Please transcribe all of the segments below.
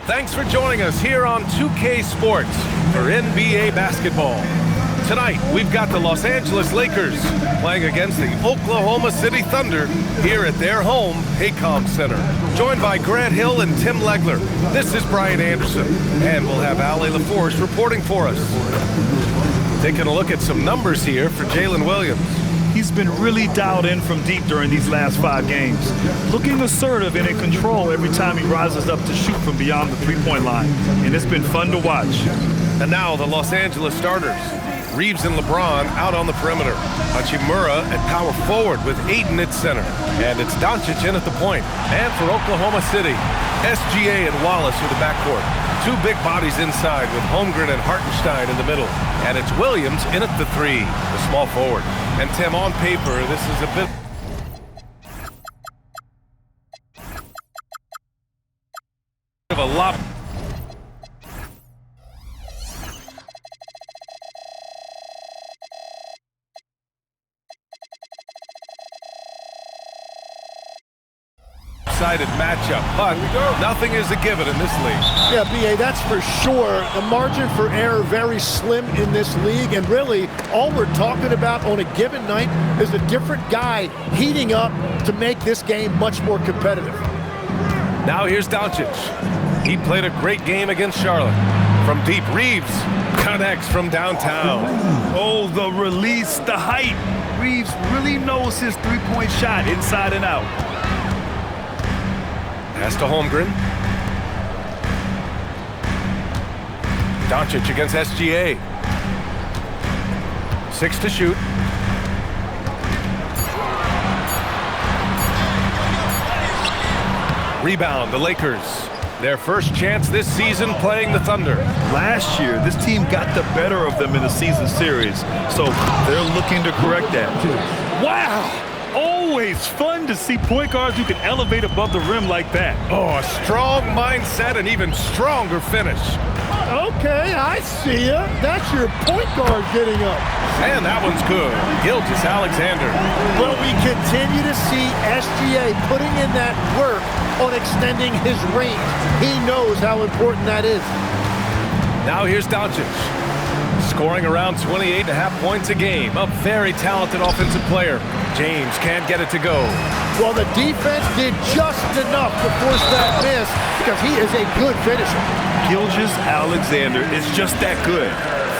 Thanks for joining us here on 2K Sports for NBA basketball. Tonight, we've got the Los Angeles Lakers playing against the Oklahoma City Thunder here at their home, Paycom Center. Joined by Grant Hill and Tim Legler, this is Brian Anderson, and we'll have Ali LaForce reporting for us. Taking a look at some numbers here for Jalen Williams. He's been really dialed in from deep during these last 5 games, looking assertive and in control every time he rises up to shoot from beyond the three-point line, and it's been fun to watch. And now the Los Angeles starters. Reeves and LeBron out on the perimeter. Hachimura at power forward with Ayton at center. And it's Doncic in at the point. And for Oklahoma City, SGA and Wallace with the backcourt. 2 big bodies inside with Holmgren and Hartenstein in the middle. And it's Williams in at the 3, the small forward. And Tim, on paper, this is a bit of a lot. Matchup, but nothing is a given in this league. Yeah, B.A., that's for sure. The margin for error very slim in this league, and really all we're talking about on a given night is a different guy heating up to make this game much more competitive. Now here's Doncic. He played a great game against Charlotte. From deep, Reeves connects from downtown. Oh, the release, the height. Reeves really knows his three-point shot inside and out. Pass to Holmgren. Doncic against SGA. 6 to shoot. Rebound, the Lakers. Their first chance this season playing the Thunder. Last year, this team got the better of them in the season series, so they're looking to correct that. Wow! Always fun to see point guards who can elevate above the rim like that. Oh, a strong mindset and even stronger finish. Okay, I see ya. That's your point guard getting up. And that one's good. Gilgeous Alexander. Well, we continue to see SGA putting in that work on extending his range. He knows how important that is. Now here's Doncic. Scoring around 28.5 points a game. A very talented offensive player. James can't get it to go. Well, the defense did just enough to force that miss because he is a good finisher. Gilgeous Alexander is just that good,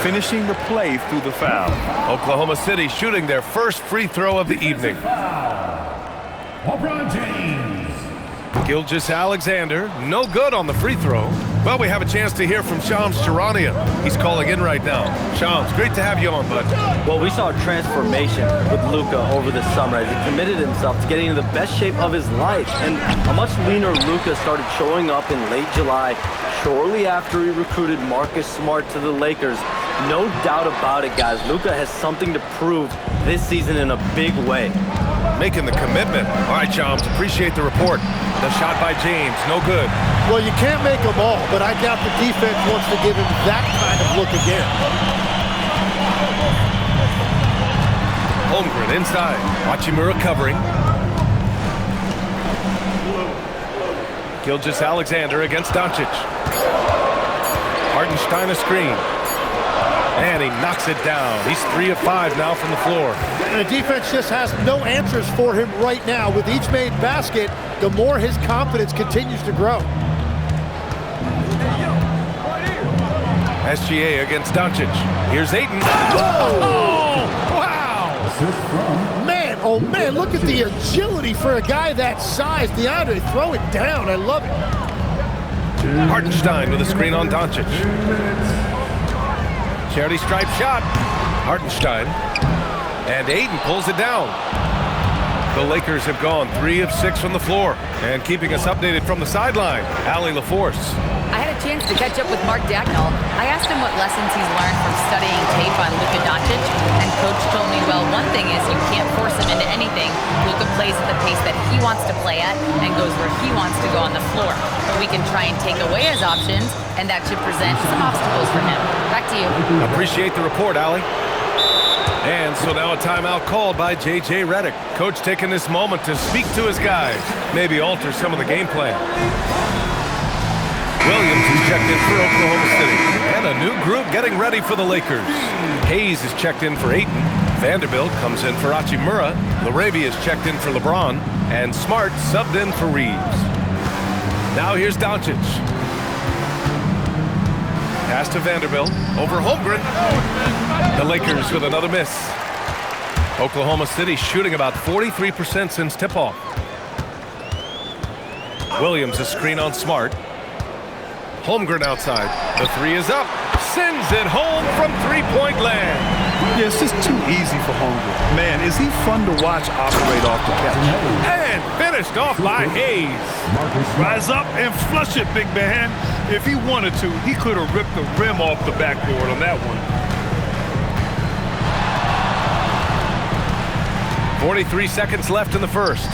finishing the play through the foul. Oklahoma City shooting their first free throw of the evening. LeBron James. Gilgeous Alexander, no good on the free throw. Well, we have a chance to hear from Shams Charania. He's calling in right now. Shams, great to have you on, bud. Well, we saw a transformation with Luka over the summer as he committed himself to getting in the best shape of his life. And a much leaner Luka started showing up in late July, shortly after he recruited Marcus Smart to the Lakers. No doubt about it, guys. Luka has something to prove this season in a big way. Making the commitment. All right, Shams, appreciate the report. The shot by James, no good. Well, you can't make them all, but I doubt the defense wants to give him that kind of look again. Holmgren inside. Hachimura covering. Gilgeous Alexander against Doncic. Hartenstein a screen. And he knocks it down. He's 3 of 5 now from the floor. And the defense just has no answers for him right now. With each made basket, the more his confidence continues to grow. SGA against Doncic. Here's Ayton. Oh, wow! Man, oh man, look at the agility for a guy that size. DeAndre, throw it down. I love it. Hartenstein with a screen on Doncic. Charity stripe shot. Hartenstein. And Ayton pulls it down. The Lakers have gone 3 of 6 from the floor. And keeping us updated from the sideline, Ali LaForce. I had a chance to catch up with Mark Dagnall. I asked him what lessons he's learned from studying tape on Luka Doncic, and Coach told me, well, one thing is you can't force him into anything. Luka plays at the pace that he wants to play at and goes where he wants to go on the floor. But we can try and take away his options, and that should present some obstacles for him. Back to you. Appreciate the report, Ali. And so now a timeout called by J.J. Redick. Coach taking this moment to speak to his guys, maybe alter some of the game plan. Williams is checked in for Oklahoma City. And a new group getting ready for the Lakers. Hayes is checked in for Ayton. Vanderbilt comes in for Hachimura. Laravia is checked in for LeBron. And Smart subbed in for Reeves. Now here's Doncic. Pass to Vanderbilt. Over Holmgren. The Lakers with another miss. Oklahoma City shooting about 43% since tip-off. Williams a screen on Smart. Holmgren outside. The three is up. Sends it home from three-point land. Yeah, it's just too easy for Holmgren. Man, is he fun to watch operate off the catch. And finished off by Hayes. Rise up and flush it, big man. If he wanted to, he could have ripped the rim off the backboard on that one. 43 seconds left in the first.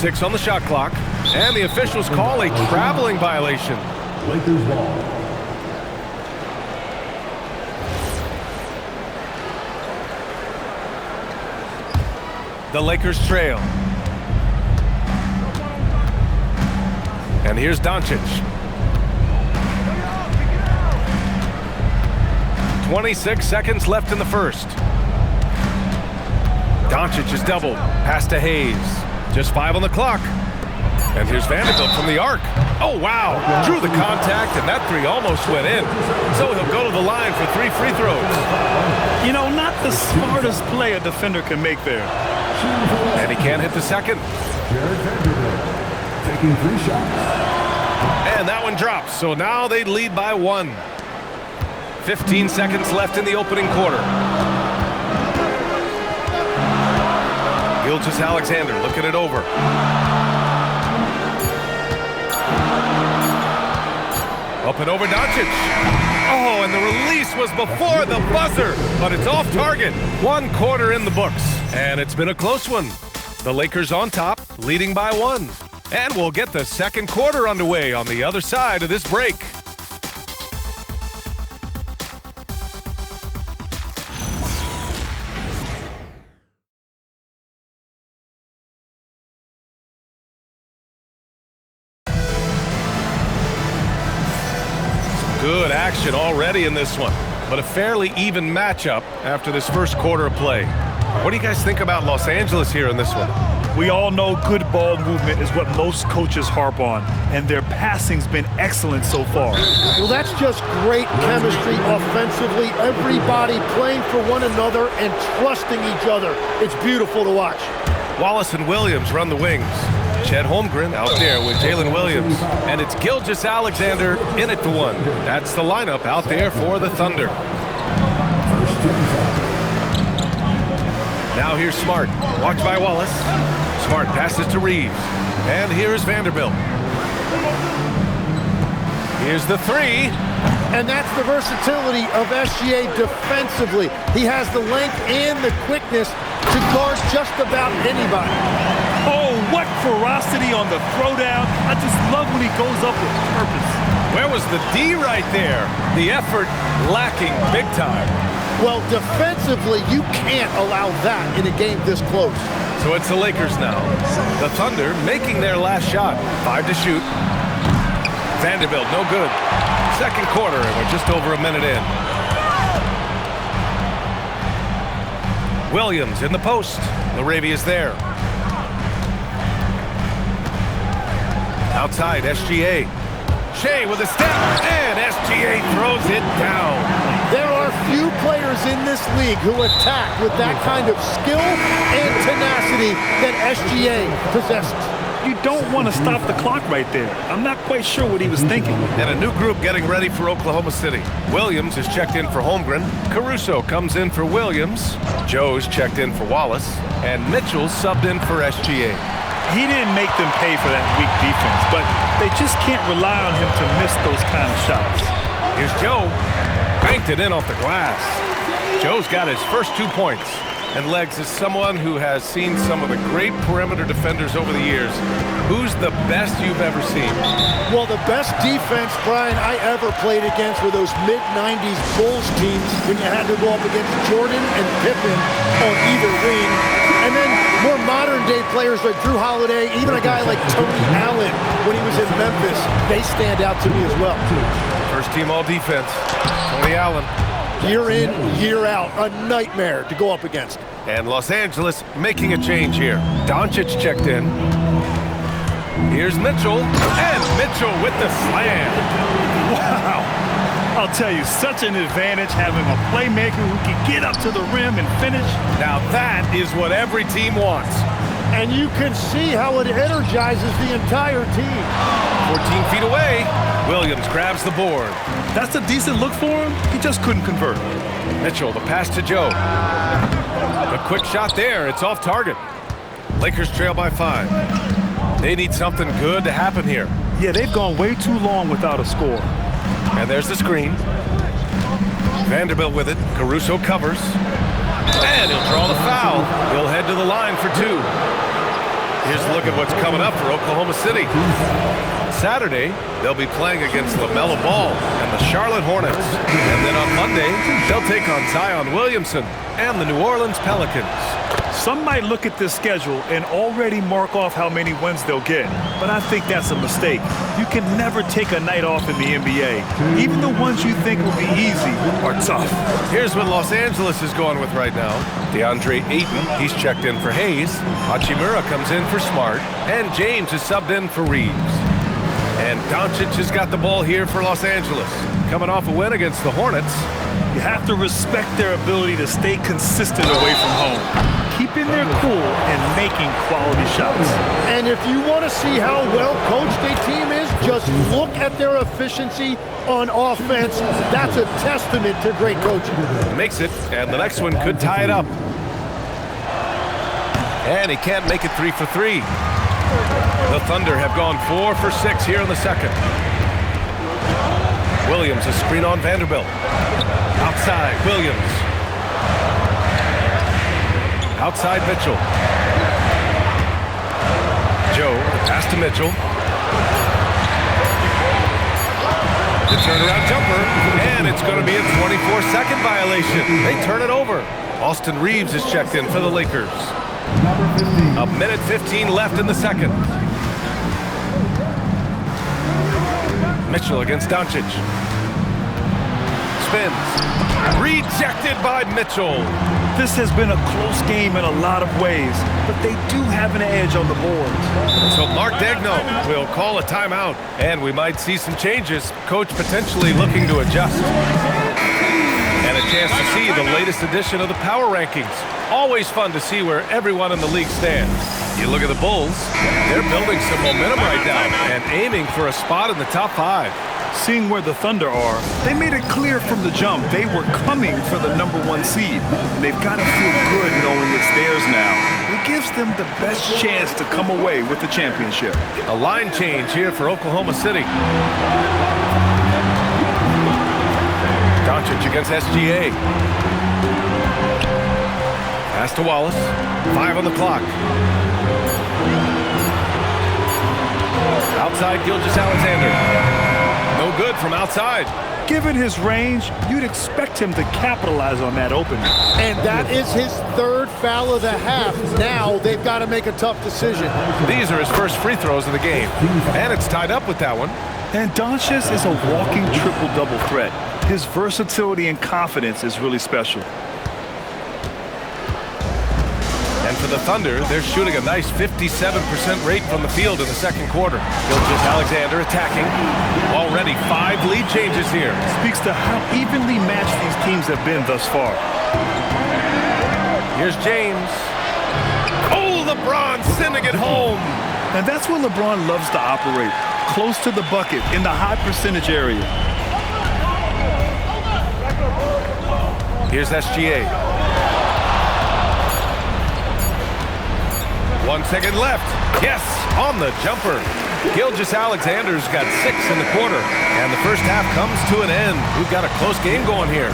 6 on the shot clock. And the officials call a traveling violation. Lakers ball. The Lakers trail. And here's Doncic. 26 seconds left in the first. Doncic is doubled. Pass to Hayes. Just 5 on the clock. And here's Vanderbilt from the arc. Oh, wow. Drew the contact, and that three almost went in. So he'll go to the line for 3 free throws. You know, not the smartest play a defender can make there. And he can't hit the second. Jared Vanderbilt taking 3 shots. And that one drops. So now they lead by 1. 15 seconds left in the opening quarter. Gilgeous-Alexander looking it over. Up and over Doncic. Oh, and the release was before the buzzer, but it's off target. 1 quarter in the books, and it's been a close one. The Lakers on top, leading by 1. And we'll get the second quarter underway on the other side of this break. Good action already in this one, but a fairly even matchup after this first quarter of play. What do you guys think about Los Angeles here in this one? We all know good ball movement is what most coaches harp on, and their passing's been excellent so far. Well, that's just great chemistry offensively. Everybody playing for one another and trusting each other. It's beautiful to watch. Wallace and Williams run the wings. Chet Holmgren out there with Jalen Williams. And it's Gilgeous-Alexander in at the 1. That's the lineup out there for the Thunder. Now here's Smart. Watched by Wallace. Smart passes to Reeves. And here's Vanderbilt. Here's the 3. And that's the versatility of SGA defensively. He has the length and the quickness to guard just about anybody. Oh, what ferocity on the throwdown. I just love when he goes up with purpose. Where was the D right there? The effort lacking big time. Well, defensively, you can't allow that in a game this close. So it's the Lakers now. The Thunder making their last shot. 5 to shoot. Vanderbilt, no good. Second quarter, and we're just over a minute in. Williams in the post. Laravia's there. Outside, SGA. Shea with a step, and SGA throws it down. There are few players in this league who attack with that kind of skill and tenacity that SGA possesses. You don't want to stop the clock right there. I'm not quite sure what he was thinking. And a new group getting ready for Oklahoma City. Williams is checked in for Holmgren. Caruso comes in for Williams. Joe's checked in for Wallace. And Mitchell's subbed in for SGA. He didn't make them pay for that weak defense, but they just can't rely on him to miss those kind of shots. Here's Joe. Banked it in off the glass. Joe's got his first 2 points. And Legs is someone who has seen some of the great perimeter defenders over the years. Who's the best you've ever seen? Well, the best defense, Brian, I ever played against were those mid-90s Bulls teams when you had to go up against Jordan and Pippen on either wing. And then more modern-day players like Drew Holiday, even a guy like Tony Allen when he was in Memphis, they stand out to me as well. First team all defense, Tony Allen. Year in, year out, a nightmare to go up against. And Los Angeles making a change here. Doncic checked in. Here's Mitchell, and Mitchell with the slam. Wow. I'll tell you, such an advantage having a playmaker who can get up to the rim and finish. Now that is what every team wants. And you can see how it energizes the entire team. 14 feet away, Williams grabs the board. That's a decent look for him. He just couldn't convert. Mitchell, the pass to Joe. A quick shot there, it's off target. Lakers trail by 5. They need something good to happen here. Yeah, they've gone way too long without a score. And there's the screen. Vanderbilt with it. Caruso covers. And he'll draw the foul. He'll head to the line for 2. Here's a look at what's coming up for Oklahoma City. Saturday, they'll be playing against LaMelo Ball and the Charlotte Hornets. And then on Monday, they'll take on Zion Williamson and the New Orleans Pelicans. Some might look at this schedule and already mark off how many wins they'll get, but I think that's a mistake. You can never take a night off in the NBA. Even the ones you think will be easy are tough. Here's what Los Angeles is going with right now. DeAndre Ayton, he's checked in for Hayes. Hachimura comes in for Smart, and James is subbed in for Reeves. And Doncic has got the ball here for Los Angeles. Coming off a win against the Hornets. You have to respect their ability to stay consistent away from home, keeping their cool and making quality shots. And if you want to see how well coached a team is, just look at their efficiency on offense. That's a testament to great coaching. Makes it, and the next one could tie it up. And he can't make it 3 for 3. The Thunder have gone 4 for 6 here in the second. Williams, a screen on Vanderbilt. Outside, Williams. Outside, Mitchell. Joe, pass to Mitchell. The turnaround jumper, and it's going to be a 24-second violation. They turn it over. Austin Reeves is checked in for the Lakers. A minute 15 left in the second. Mitchell against Doncic. Spins. Rejected by Mitchell. This has been a close game in a lot of ways, but they do have an edge on the boards. So Mark Daigneault will call a timeout, and we might see some changes. Coach potentially looking to adjust. And a chance to see the latest edition of the Power Rankings. Always fun to see where everyone in the league stands. You look at the Bulls, they're building some momentum right now and aiming for a spot in the top 5. Seeing where the Thunder are, they made it clear from the jump they were coming for the #1 seed. And they've got to feel good knowing it's theirs now. It gives them the best chance to come away with the championship. A line change here for Oklahoma City. Doncic against SGA. Pass to Wallace. 5 on the clock. Outside, Gilgeous-Alexander. No good from outside. Given his range, you'd expect him to capitalize on that opening. And that is his 3rd foul of the half. Now they've got to make a tough decision. These are his first free throws of the game. And it's tied up with that one. And Doncic is a walking triple-double threat. His versatility and confidence is really special. And for the Thunder, they're shooting a nice 57% rate from the field in the second quarter. Gilgeous-Alexander attacking. Already 5 lead changes here. Speaks to how evenly matched these teams have been thus far. Here's James. Oh, LeBron sending it home. And that's where LeBron loves to operate. Close to the bucket, in the high percentage area. Here's SGA. 1 second left. Yes, on the jumper. Gilgeous-Alexander's got 6 in the quarter. And the first half comes to an end. We've got a close game going here.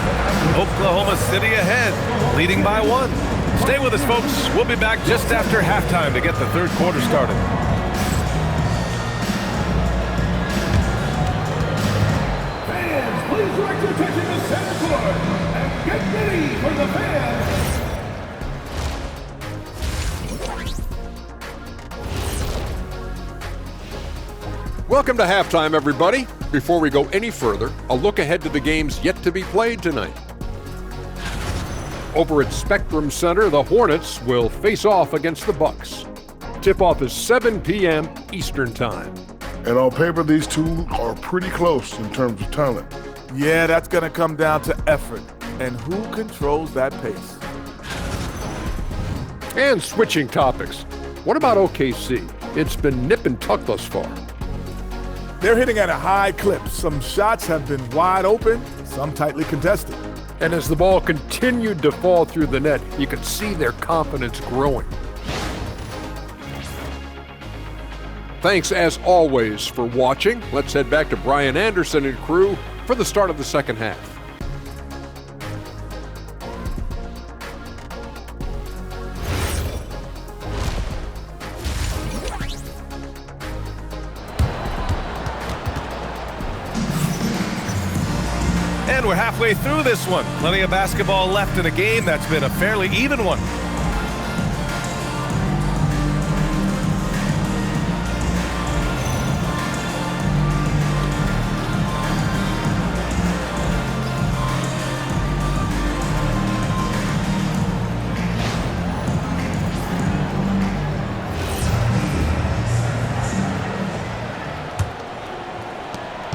Oklahoma City ahead, leading by 1. Stay with us, folks. We'll be back just after halftime to get the third quarter started. Fans, please direct your attention to center court and get ready for the fans. Welcome to halftime, everybody. Before we go any further, a look ahead to the games yet to be played tonight. Over at Spectrum Center, the Hornets will face off against the Bucks. Tip-off is 7 p.m. Eastern Time. And on paper, these two are pretty close in terms of talent. Yeah, that's going to come down to effort and who controls that pace. And switching topics, what about OKC? It's been nip and tuck thus far. They're hitting at a high clip. Some shots have been wide open, some tightly contested. And as the ball continued to fall through the net, you could see their confidence growing. Thanks as always for watching. Let's head back to Brian Anderson and crew for the start of the second half. And we're halfway through this one. Plenty of basketball left in a game that's been a fairly even one.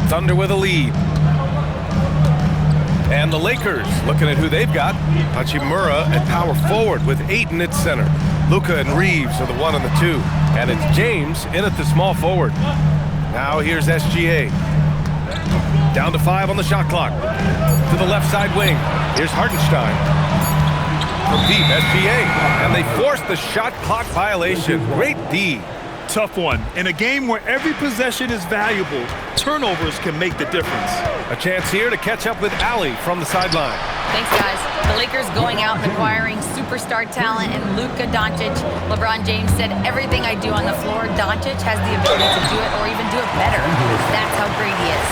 Thunder with a lead. And the Lakers, looking at who they've got. Hachimura at power forward with Ayton at center. Luka and Reeves are the 1 and the 2. And it's James in at the small forward. Now here's SGA. Down to 5 on the shot clock. To the left side wing. Here's Hartenstein. From deep, SGA. And they forced the shot clock violation. Great D. Tough one. In a game where every possession is valuable, turnovers can make the difference. A chance here to catch up with Ali from the sideline. Thanks, guys. The Lakers going out and acquiring superstar talent in Luka Doncic. LeBron James said, everything I do on the floor, Doncic has the ability to do it or even do it better. That's how great he is.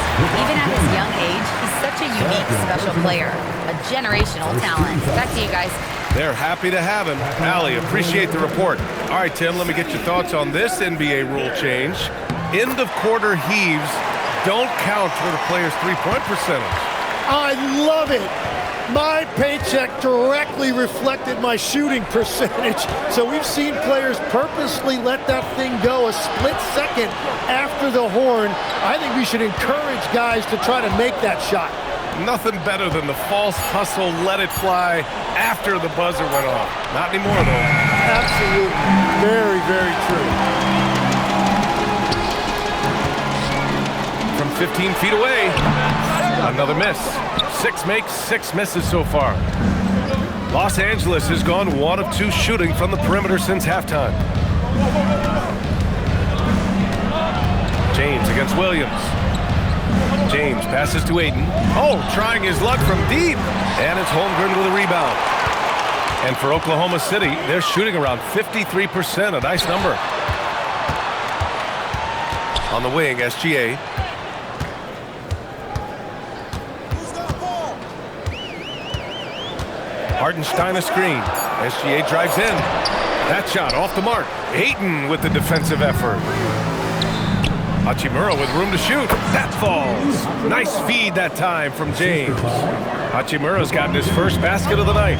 Even at his young age, he's such a unique, special player. A generational talent. Back to you guys. They're happy to have him. Ali, appreciate the report. All right, Tim, let me get your thoughts on this NBA rule change. End of quarter heaves don't count toward a player's three-point percentage. I love it. My paycheck directly reflected my shooting percentage. So we've seen players purposely let that thing go a split second after the horn. I think we should encourage guys to try to make that shot. Nothing better than the false hustle, let it fly after the buzzer went off. Not anymore, though. Absolutely. Very, very true. From 15 feet away, another miss. 6 makes, 6 misses so far. Los Angeles has gone 1 of 2 shooting from the perimeter since halftime. James against Williams. James passes to Ayton. Oh, trying his luck from deep. And it's Holmgren with a rebound. And for Oklahoma City, they're shooting around 53%, a nice number. On the wing, SGA. Hartenstein a screen. SGA drives in. That shot off the mark. Ayton with the defensive effort. Hachimura with room to shoot. That falls. Nice feed that time from James. Hachimura's gotten his first basket of the night.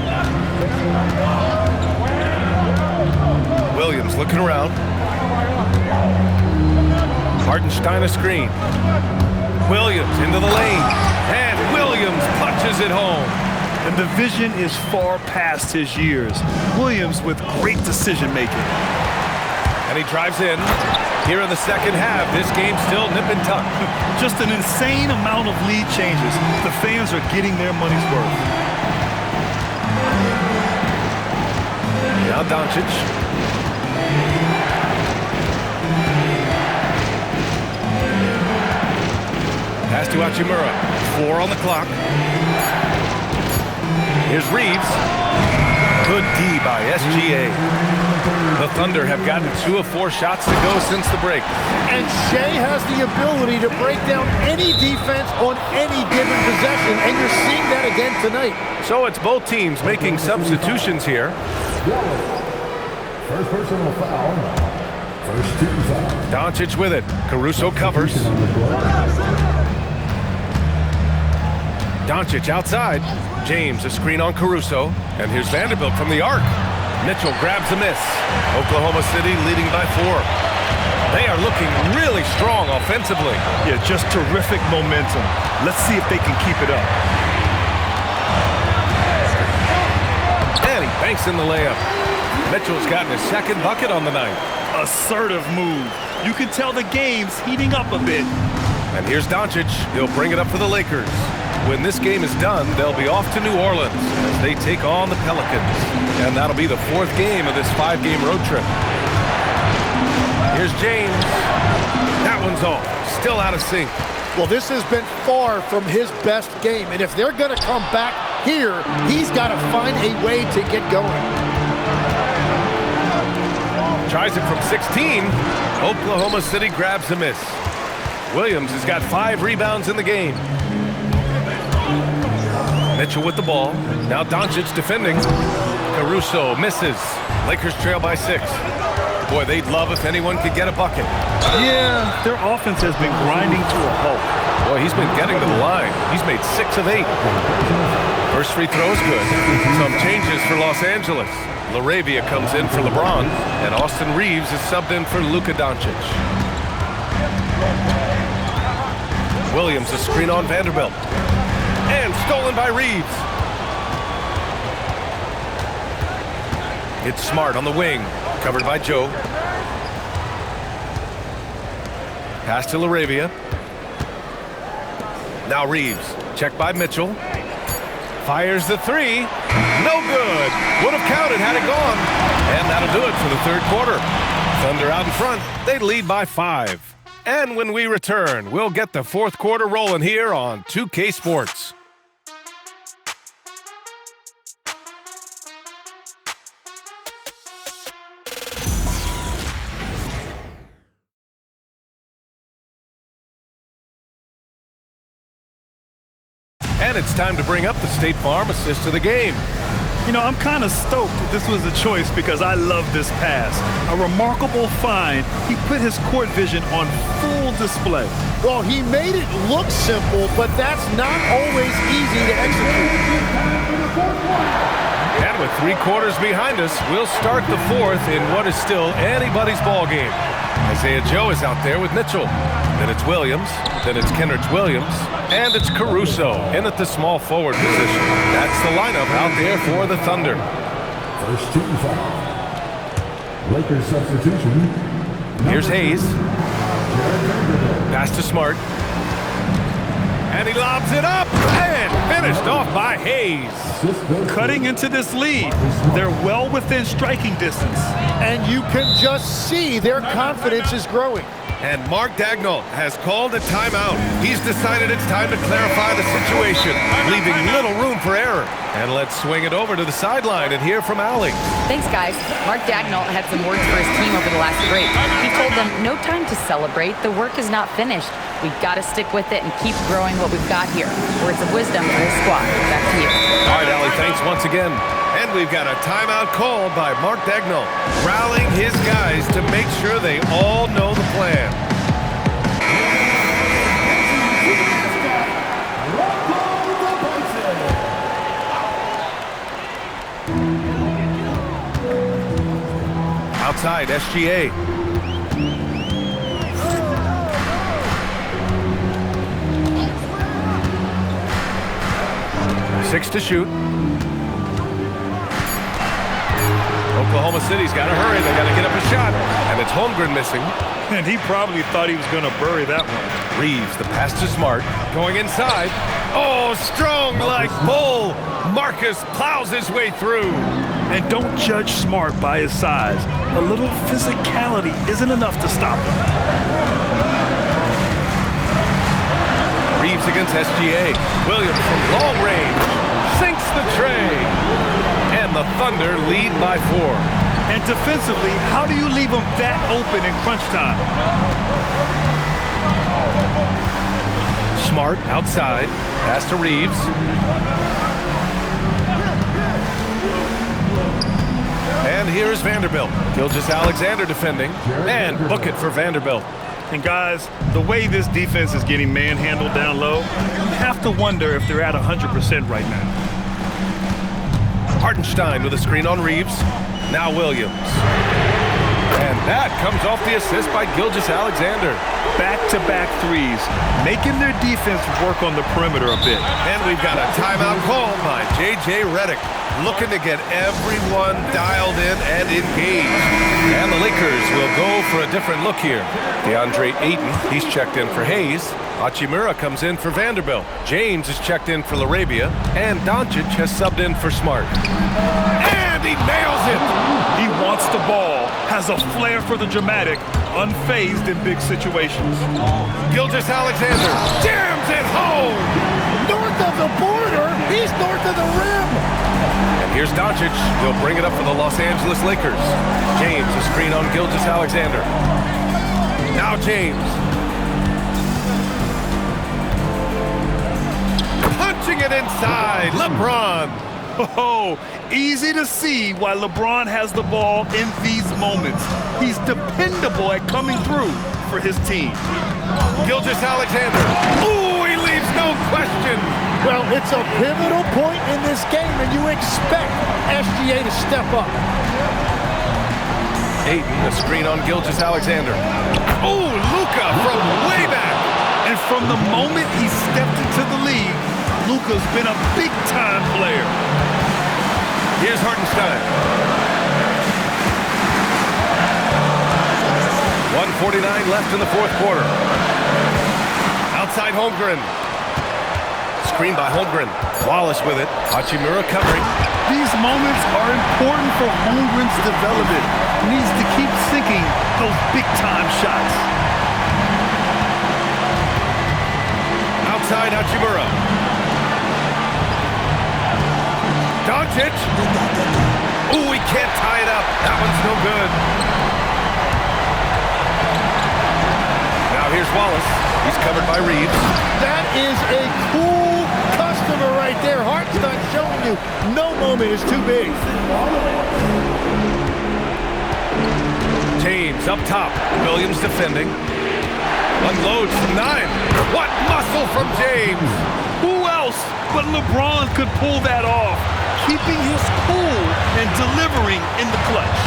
Williams looking around. Hartenstein a screen. Williams into the lane. And Williams punches it home. And the vision is far past his years. Williams with great decision-making. And he drives in. Here in the second half, this game's still nip and tuck. Just an insane amount of lead changes. The fans are getting their money's worth. Now Doncic. Pass to Hachimura. 4 on the clock. Here's Reeves. Good D by SGA. The Thunder have gotten 2 of 4 shots to go since the break. And Shea has the ability to break down any defense on any given possession, and you're seeing that again tonight. So it's both teams making substitutions here. First personal foul. First team foul. Doncic with it. Caruso covers. Doncic outside. James, a screen on Caruso. And here's Vanderbilt from the arc. Mitchell grabs a miss. Oklahoma City leading by 4. They are looking really strong offensively. Yeah, just terrific momentum. Let's see if they can keep it up. And he banks in the layup. Mitchell's gotten his second bucket on the night. Assertive move. You can tell the game's heating up a bit. And here's Doncic. He'll bring it up for the Lakers. When this game is done, they'll be off to New Orleans as they take on the Pelicans. And that'll be the 4th game of this 5-game road trip. Here's James. That one's off. Still out of sync. Well, this has been far from his best game, and if they're going to come back here, he's got to find a way to get going. Tries it from 16. Oklahoma City grabs a miss. Williams has got 5 rebounds in the game. Mitchell with the ball. Now Doncic defending. Caruso misses. Lakers trail by 6. Boy, they'd love if anyone could get a bucket. Yeah, their offense has been grinding to a halt. Boy, he's been getting to the line. He's made 6 of 8. First free throw is good. Some changes for Los Angeles. LaRavia comes in for LeBron, and Austin Reeves is subbed in for Luka Doncic. Williams, a screen on Vanderbilt. And stolen by Reeves. It's Smart on the wing, covered by Joe. Pass to LaRavia. Now Reeves, checked by Mitchell. Fires the 3. No good. Would have counted had it gone. And that'll do it for the 3rd quarter. Thunder out in front. They lead by 5. And when we return, we'll get the 4th quarter rolling here on 2K Sports. And it's time to bring up the State Farm assist of the game. You know, I'm kind of stoked that this was a choice because I love this pass. A remarkable find. He put his court vision on full display. Well, he made it look simple, but that's not always easy to execute. And with 3 quarters behind us, we'll start the 4th in what is still anybody's ball game. Isaiah Joe is out there with Mitchell. Then it's Williams. Then it's Kenrich Williams. And it's Caruso in at the small forward position. That's the lineup out there for the Thunder. First team foul. Lakers substitution. Here's Hayes. Pass to Smart. And he lobs it up. And finished off by Hayes. Cutting into this lead. They're well within striking distance. And you can just see their confidence is growing. And Mark Dagnall has called a timeout. He's decided it's time to clarify the situation, leaving little room for error. And let's swing it over to the sideline and hear from Allie. Thanks, guys. Mark Dagnall had some words for his team over the last break. He told them, no time to celebrate. The work is not finished. We've got to stick with it and keep growing what we've got here. Words of wisdom for his squad. Back to you. All right, Allie, thanks once again. And we've got a timeout called by Mark Dagnall, rallying his guys to make sure they all know the plan. Outside, SGA. Six to shoot. Oklahoma City's got to hurry. They got to get up a shot. And it's Holmgren missing. And he probably thought he was going to bury that one. Reeves, the pass to Smart. Going inside. Oh, strong like bull. Marcus plows his way through. And don't judge Smart by his size. A little physicality isn't enough to stop him. Reeves against SGA. Williams from long range. Sinks the tray. And the Thunder lead by 4. And defensively, how do you leave them that open in crunch time? Smart outside. Pass to Reeves. And here's Vanderbilt. Gilgeous-Alexander defending. And book it for Vanderbilt. And guys, the way this defense is getting manhandled down low, you have to wonder if they're at 100% right now. Hartenstein with a screen on Reeves. Now Williams. And that comes off the assist by Gilgeous-Alexander. Back-to-back threes, making their defense work on the perimeter a bit. And we've got a timeout called by J.J. Redick, looking to get everyone dialed in and engaged. And the Lakers will go for a different look here. DeAndre Ayton, he's checked in for Hayes. Hachimura comes in for Vanderbilt. James is checked in for LaRabia. And Doncic has subbed in for Smart. And he nails it! He wants the ball, has a flair for the dramatic, unfazed in big situations. Gilgeous-Alexander jams it home! North of the border, he's north of the rim. And here's Doncic. He'll bring it up for the Los Angeles Lakers. James, a screen on Gilgeous-Alexander. Now James. Punching it inside. LeBron. Oh, easy to see why LeBron has the ball in these moments. He's dependable at coming through for his team. Gilgeous-Alexander. Ooh, he leaves no question. Well, it's a pivotal point in this game, and you expect SGA to step up. Ayton, a screen on Gilgeous-Alexander. Oh, Luka from way back. And from the moment he stepped into the league, Luka's been a big-time player. Here's Hartenstein. 1:49 left in the fourth quarter. Outside Holmgren. Screen by Holmgren. Wallace with it. Hachimura covering. These moments are important for Holmgren's development. He needs to keep sinking those big-time shots. Outside Hachimura. Doncic. Ooh, he can't tie it up. That one's no good. Now here's Wallace. He's covered by Reeves. That is a cool customer right there. Hartenstein showing you no moment is too big. James up top. Williams defending. Unloads from 9. What muscle from James. Who else but LeBron could pull that off, keeping his cool and delivering in the clutch.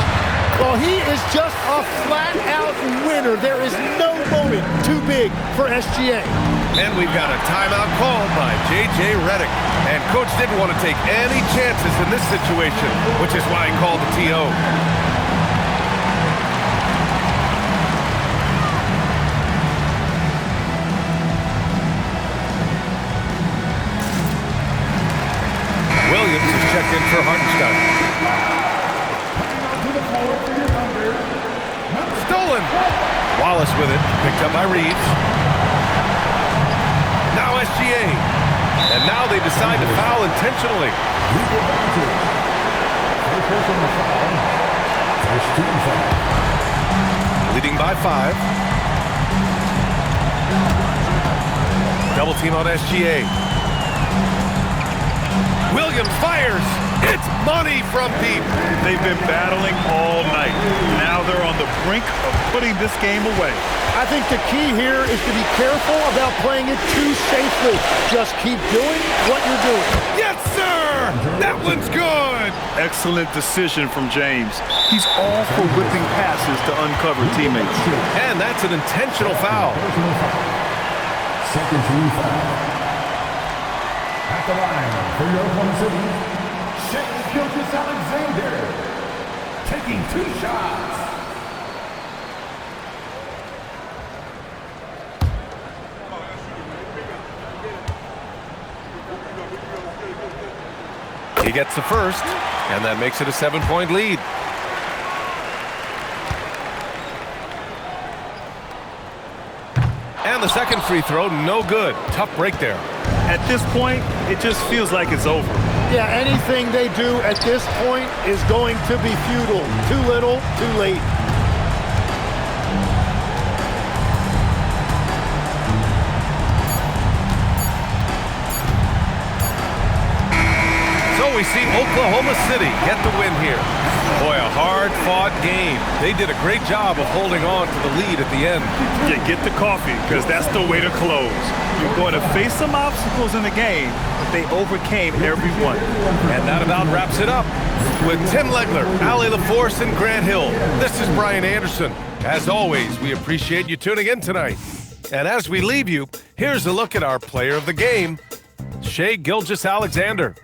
Well, he is just a flat-out winner. There is no moment too big for SGA. And we've got a timeout called by J.J. Redick. And Coach didn't want to take any chances in this situation, which is why he called the TO. Williams is checked in for Hartenstein. Stolen. Wallace with it. Picked up by Reeves. Now SGA. And now they decide to foul intentionally. Leading by 5. Double team on SGA. Williams fires. It's money from deep. They've been battling all night. Now they're on the brink of putting this game away. I think the key here is to be careful about playing it too safely. Just keep doing what you're doing. Yes, sir! That one's good! Excellent decision from James. He's all for whipping passes to uncover teammates. And that's an intentional foul. Second team foul. At the line for your Oklahoma City, Gilgeous-Alexander taking 2 shots. He gets the first, and that makes it a 7-point lead. And the second free throw, no good. Tough break there. At this point, it just feels like it's over. Yeah, anything they do at this point is going to be futile. Too little, too late. So So we see Oklahoma City get the win here. Boy, a hard-fought game. They did a great job of holding on to the lead at the end. Yeah, get the coffee, because that's the way to close. You're going to face some obstacles in the game, but they overcame every one. And that about wraps it up. With Tim Legler, Allie LaForce, and Grant Hill, this is Brian Anderson. As always, we appreciate you tuning in tonight. And as we leave you, here's a look at our player of the game, Shai Gilgeous-Alexander.